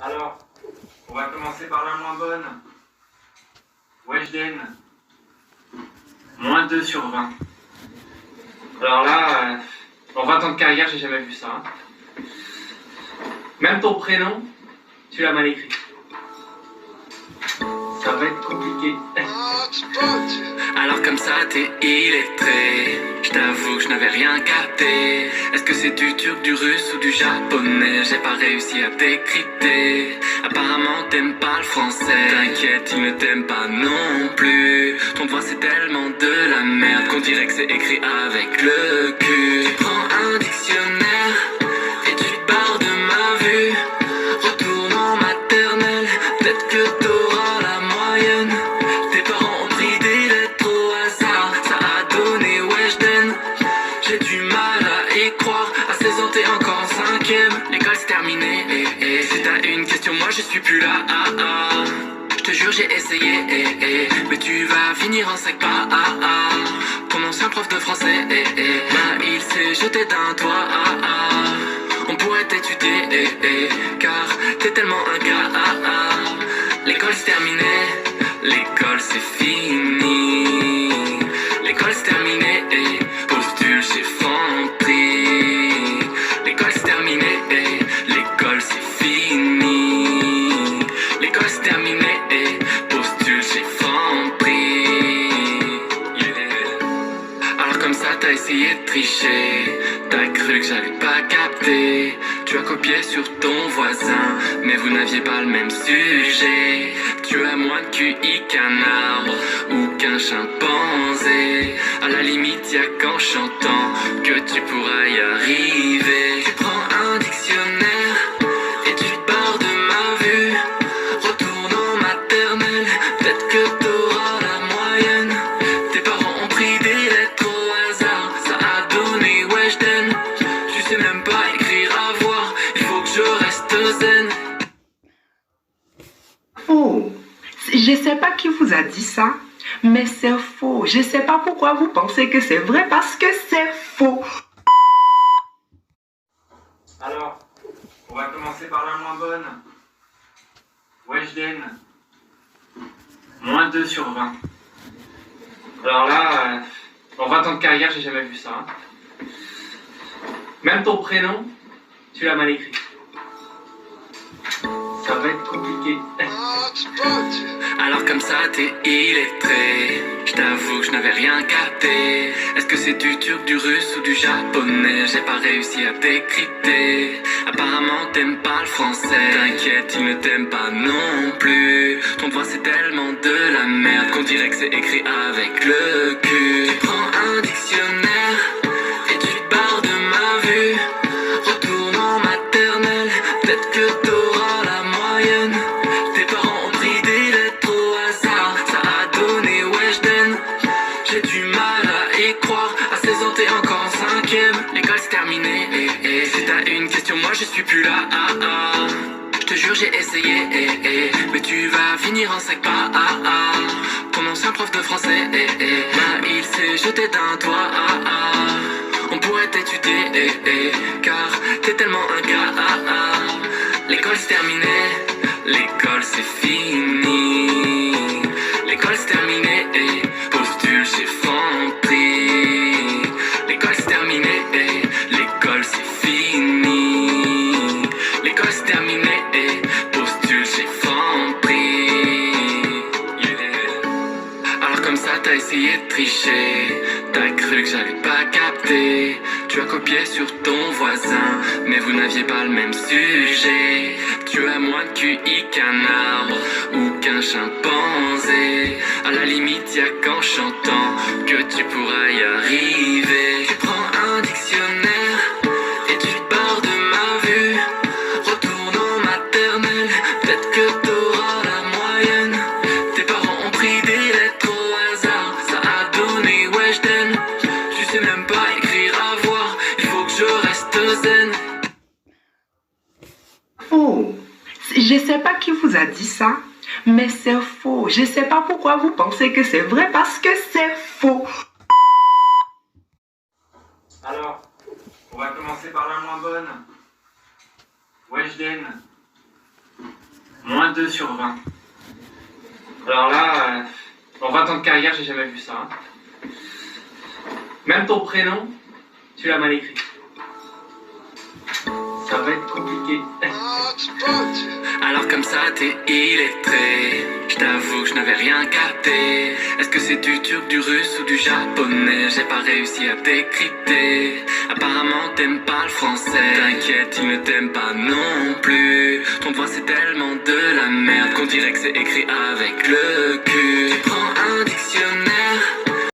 Alors, on va commencer par la moins bonne. Weshden, -2/20. Alors là, en 20 ans de carrière, j'ai jamais vu ça. Hein. Même ton prénom, tu l'as mal écrit. Ça va être compliqué. Alors comme ça t'es illettré. Je t'avoue que je n'avais rien capté. Est-ce que c'est du turc, du russe ou du japonais? J'ai pas réussi à décrypter. Apparemment t'aimes pas le français. T'inquiète, il ne t'aime pas non plus. Ton devoir c'est tellement de la merde qu'on dirait que c'est écrit avec le cul. Tu prends un dictionnaire et tu te barres de ma vue. Retourne en maternelle, peut-être que t'auras la moyenne. Tes parents ont pris des lettres au hasard, ça a donné Weshden. J'ai du mal à y croire, à 16 ans t'es encore en 5ème. L'école c'est terminé, si t'as une question moi je suis plus là, Je te jure j'ai essayé, mais tu vas finir en sec pas, Ton ancien prof de français, il s'est jeté d'un toit, On pourrait t'étudier, car t'es tellement un gars, L'école c'est terminé, l'école c'est fini. L'école c'est terminé, postule chez Franprix. L'école c'est terminé, l'école c'est fini. L'école c'est terminé, postule chez Franprix. Alors comme ça t'as essayé de tricher. T'as cru que j'allais pas capter. Tu as copié sur ton voisin, mais vous n'aviez pas le même sujet. Tu as moins de QI qu'un arbre ou qu'un chimpanzé. À la limite y'a qu'en chantant que tu pourras y arriver. Tu prends un dictionnaire et tu te barres de ma vue. Retourne en maternelle, peut-être que t'auras la moyenne. Tes parents ont pris des lettres au hasard, ça a donné Weshden. Tu sais même pas écrire à voir, il faut que je reste zen. Oh, je sais pas qui vous a dit ça, mais c'est faux. Je sais pas pourquoi vous pensez que c'est vrai parce que c'est faux. Alors, on va commencer par la moins bonne. Weshden, -2/20. Alors là, en 20 ans de carrière, j'ai jamais vu ça. Hein. Même ton prénom, tu l'as mal écrit. Ça va être compliqué. Alors comme ça t'es illettré. Je t'avoue que je n'avais rien capté. Est-ce que c'est du turc, du russe ou du japonais? J'ai pas réussi à décrypter. Apparemment t'aimes pas le français. T'inquiète, il ne t'aime pas non plus. Ton devoir c'est tellement de la merde qu'on dirait que c'est écrit avec le cul. Tu prends un dictionnaire et tu te barres de ma vue. Retourne en maternelle, peut-être que t'auras la moyenne. Tes parents ont pris des lettres au hasard, ça a donné Weshden. J'ai du mal à y croire, à 16 ans t'es encore en 5ème. L'école c'est terminé, si t'as une question moi je suis plus là, Je te jure j'ai essayé, mais tu vas finir en sec pas, Ton ancien prof de français, il s'est jeté d'un toit, On pourrait t'étudier, car t'es tellement un gars, L'école c'est terminé, l'école c'est fini. L'école c'est terminé, postule chez Franprix. L'école c'est terminé, l'école c'est fini. L'école c'est terminé, postule chez Franprix. Alors comme ça t'as essayé de tricher. T'as cru que j'allais pas capter. Tu as copié sur ton voisin, mais vous n'aviez pas le même sujet. Tu as moins de QI qu'un arbre ou qu'un chimpanzé. À la limite y'a qu'en chantant que tu pourras y arriver. Tu prends un dictionnaire et tu te barres de ma vue. Retourne en maternelle, peut-être que t'auras la moyenne. Tes parents ont pris des lettres au hasard, ça a donné Weshden. Tu sais même pas écrire à voir, il faut que je reste zen. Oh, je sais pas qui vous a dit ça, mais c'est faux. Je sais pas pourquoi vous pensez que c'est vrai parce que c'est faux. Alors, on va commencer par la moins bonne. Weshden, 22 sur 20. Alors là, en 20 ans de carrière, j'ai jamais vu ça. Hein. Même ton prénom, tu l'as mal écrit. Ça va être compliqué. Alors comme ça t'es illettré. Je t'avoue que je n'avais rien capté. Est-ce que c'est du turc, du russe ou du japonais? J'ai pas réussi à décrypter. Apparemment t'aimes pas le français. T'inquiète, il ne t'aime pas non plus. Ton doigt c'est tellement de la merde qu'on dirait que c'est écrit avec le cul. Tu prends un